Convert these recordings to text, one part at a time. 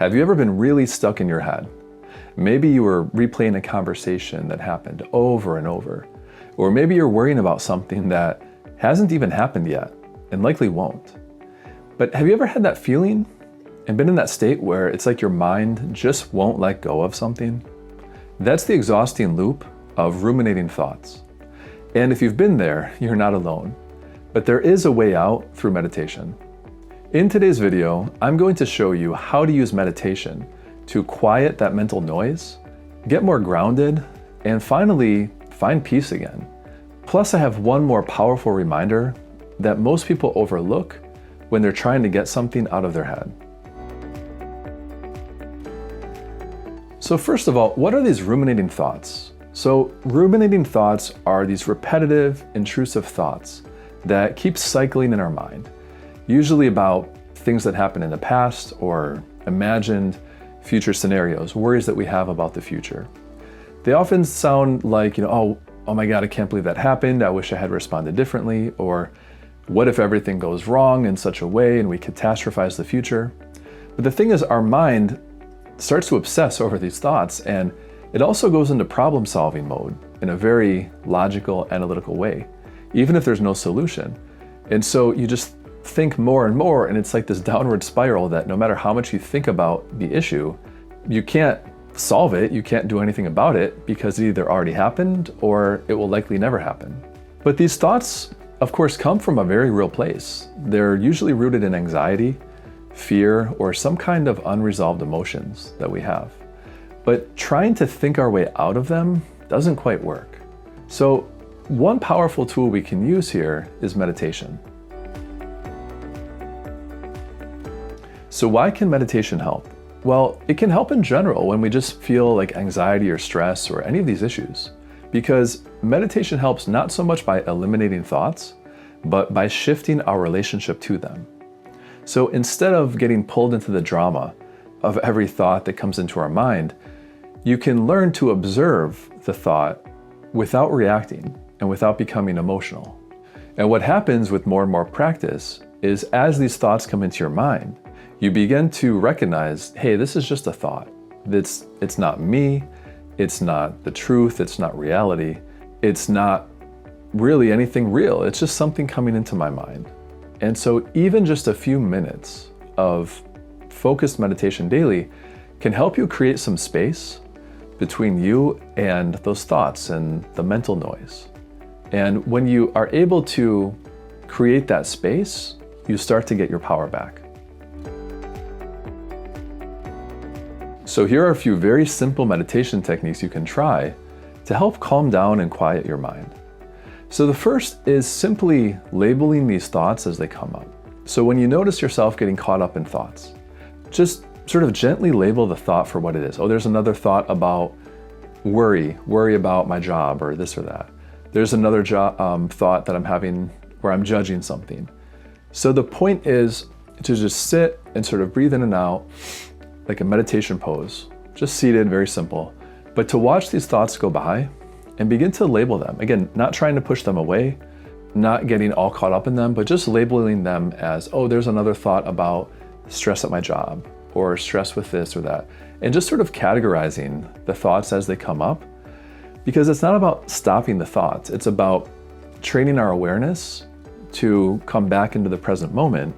Have you ever been really stuck in your head? Maybe you were replaying a conversation that happened over and over. Or maybe you're worrying about something that hasn't even happened yet and likely won't. But have you ever had that feeling and been in that state where it's like your mind just won't let go of something? That's the exhausting loop of ruminating thoughts. And if you've been there, you're not alone. But there is a way out through meditation. In today's video, I'm going to show you how to use meditation to quiet that mental noise, get more grounded, and finally find peace again. Plus, I have one more powerful reminder that most people overlook when they're trying to get something out of their head. So first of all, what are these ruminating thoughts? So ruminating thoughts are these repetitive, intrusive thoughts that keep cycling in our mind, usually about things that happened in the past or imagined future scenarios, worries that we have about the future. They often sound like, oh my God, I can't believe that happened. I wish I had responded differently. Or what if everything goes wrong in such a way and we catastrophize the future? But the thing is, our mind starts to obsess over these thoughts, and it also goes into problem solving mode in a very logical, analytical way, even if there's no solution. And so you just think more and more, and it's like this downward spiral that no matter how much you think about the issue, you can't solve it, you can't do anything about it because it either already happened or it will likely never happen. But these thoughts, of course, come from a very real place. They're usually rooted in anxiety, fear, or some kind of unresolved emotions that we have. But trying to think our way out of them doesn't quite work. So one powerful tool we can use here is meditation. So why can meditation help? Well, it can help in general when we just feel like anxiety or stress or any of these issues, because meditation helps not so much by eliminating thoughts, but by shifting our relationship to them. So instead of getting pulled into the drama of every thought that comes into our mind, you can learn to observe the thought without reacting and without becoming emotional. And what happens with more and more practice is as these thoughts come into your mind, you begin to recognize, hey, this is just a thought. It's not me, it's not the truth, it's not reality, it's not really anything real, it's just something coming into my mind. And so even just a few minutes of focused meditation daily can help you create some space between you and those thoughts and the mental noise. And when you are able to create that space, you start to get your power back. So here are a few very simple meditation techniques you can try to help calm down and quiet your mind. So the first is simply labeling these thoughts as they come up. So when you notice yourself getting caught up in thoughts, just sort of gently label the thought for what it is. Oh, there's another thought about worry about my job or this or that. There's another thought that I'm having where I'm judging something. So the point is to just sit and sort of breathe in and out like a meditation pose, just seated, very simple, but to watch these thoughts go by and begin to label them. Again, not trying to push them away, not getting all caught up in them, but just labeling them as, oh, there's another thought about stress at my job or stress with this or that. And just sort of categorizing the thoughts as they come up, because it's not about stopping the thoughts. It's about training our awareness to come back into the present moment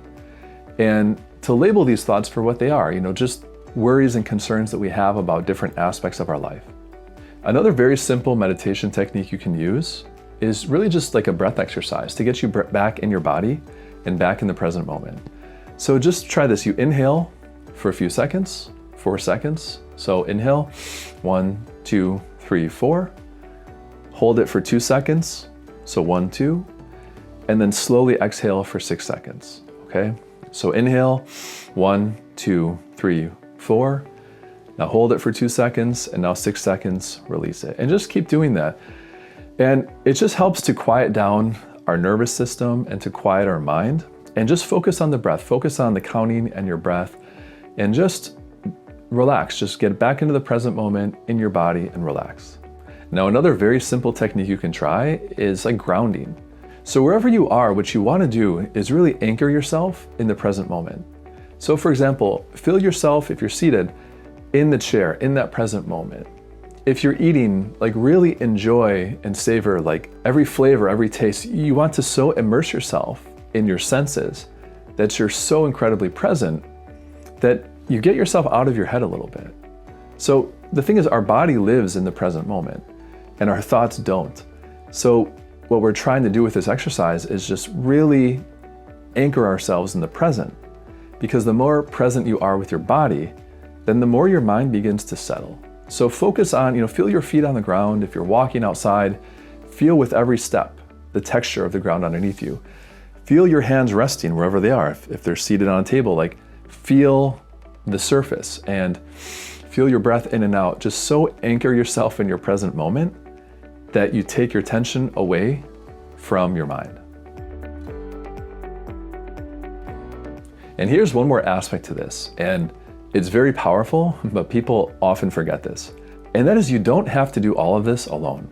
and to label these thoughts for what they are, just worries and concerns that we have about different aspects of our life. Another very simple meditation technique you can use is really just like a breath exercise to get you back in your body and back in the present moment. So just try this. You inhale for a few seconds, 4 seconds. So inhale, 1, 2, 3, 4. Hold it for 2 seconds. So 1, 2. And then slowly exhale for 6 seconds. Okay? So inhale, 1, 2, 3, 4. Now hold it for 2 seconds, and now 6 seconds, release it. And just keep doing that. And it just helps to quiet down our nervous system and to quiet our mind, and just focus on the breath, focus on the counting and your breath, and just relax. Just get back into the present moment in your body and relax. Now, another very simple technique you can try is like grounding. So wherever you are, what you want to do is really anchor yourself in the present moment. So for example, feel yourself, if you're seated, in the chair, in that present moment. If you're eating, like really enjoy and savor like every flavor, every taste. You want to so immerse yourself in your senses that you're so incredibly present that you get yourself out of your head a little bit. So the thing is, our body lives in the present moment and our thoughts don't. So what we're trying to do with this exercise is just really anchor ourselves in the present, because the more present you are with your body, then the more your mind begins to settle. So focus on, feel your feet on the ground. If you're walking outside, feel with every step the texture of the ground underneath you. Feel your hands resting wherever they are. If they're seated on a table, like feel the surface and feel your breath in and out. Just so anchor yourself in your present moment that you take your attention away from your mind. And here's one more aspect to this, and it's very powerful, but people often forget this. And that is, you don't have to do all of this alone.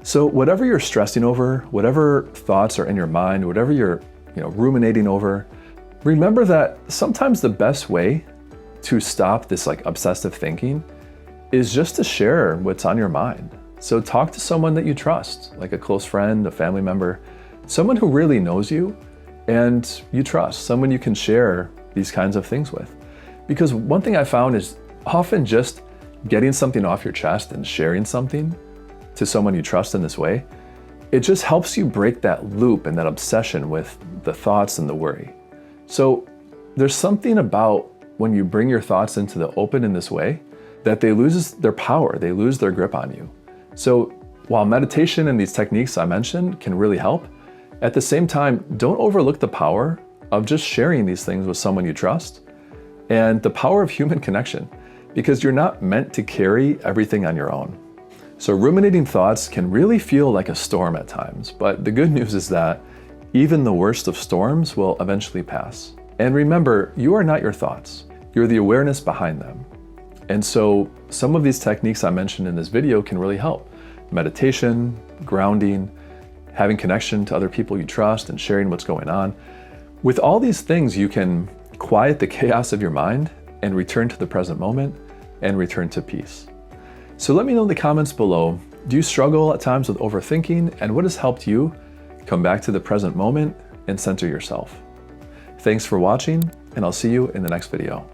So whatever you're stressing over, whatever thoughts are in your mind, whatever you're ruminating over, remember that sometimes the best way to stop this like obsessive thinking is just to share what's on your mind. So talk to someone that you trust, like a close friend, a family member, someone who really knows you and you trust, someone you can share these kinds of things with. Because one thing I found is often just getting something off your chest and sharing something to someone you trust in this way, it just helps you break that loop and that obsession with the thoughts and the worry. So there's something about when you bring your thoughts into the open in this way that they lose their power, they lose their grip on you. So while meditation and these techniques I mentioned can really help, at the same time, don't overlook the power of just sharing these things with someone you trust and the power of human connection, because you're not meant to carry everything on your own. So ruminating thoughts can really feel like a storm at times, but the good news is that even the worst of storms will eventually pass. And remember, you are not your thoughts. You're the awareness behind them. And so some of these techniques I mentioned in this video can really help. Meditation, grounding, having connection to other people you trust and sharing what's going on. With all these things, you can quiet the chaos of your mind and return to the present moment and return to peace. So let me know in the comments below, do you struggle at times with overthinking, and what has helped you come back to the present moment and center yourself? Thanks for watching, and I'll see you in the next video.